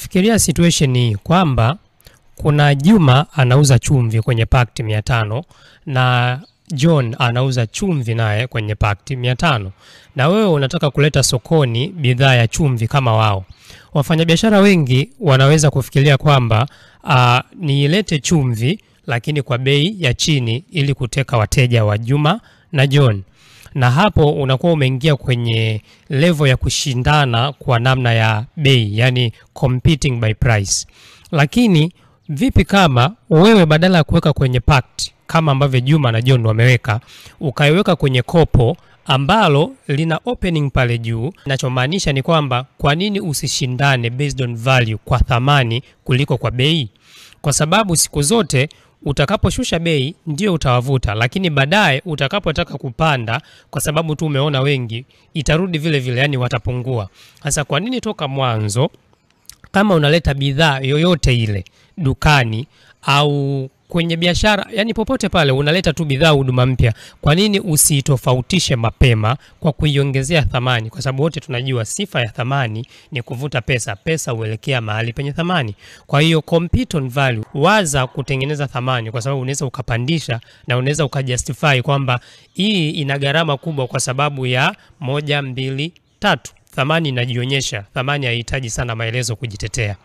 Fikiria situation hii kwamba kuna Juma anauza chumvi kwenye pakti 500 na John anauza chumvi naye kwenye pakti 500, na wewe unataka kuleta sokoni bidhaa ya chumvi kama wao. Wafanyabiashara wengi wanaweza kufikiria kwamba niilete chumvi lakini kwa bei ya chini ili kuteka wateja wa Juma na John. Na hapo unakuwa umeingia kwenye level ya kushindana kwa namna ya bei, yani competing by price. Lakini vipi kama wewe badala ya kuweka kwenye pact kama ambavyo Juma na John wameweka, ukaiweka kwenye kopo ambalo lina opening pale juu? Ninachomaanisha ni kwamba kwa nini usishindane based on value, kwa thamani kuliko kwa bei? Kwa sababu siku zote utakaposhusha bei ndio utawavuta, lakini baadaye utakapotaka kupanda kwa sababu tu umeona wengi, itarudi vile vile, yani watapungua. Sasa kwa nini toka mwanzo kama unaleta bidhaa yoyote ile dukani au kwenye biashara, yani popote pale unaleta tu bidhaa huduma mpya, kwa nini usitofautishe mapema kwa kuiongezea thamani? Kwa sababu wote tunajua sifa ya thamani ni kuvuta pesa, pesa huelekea mahali penye thamani. Kwa hiyo compete on value, waza kutengeneza thamani, kwa sababu unaweza ukapandisha na unaweza ukajustify kwamba hii ina gharama kubwa kwa sababu ya 1, 2, 3. Thamani inajionyesha, thamani haihitaji sana maelezo kujitetea.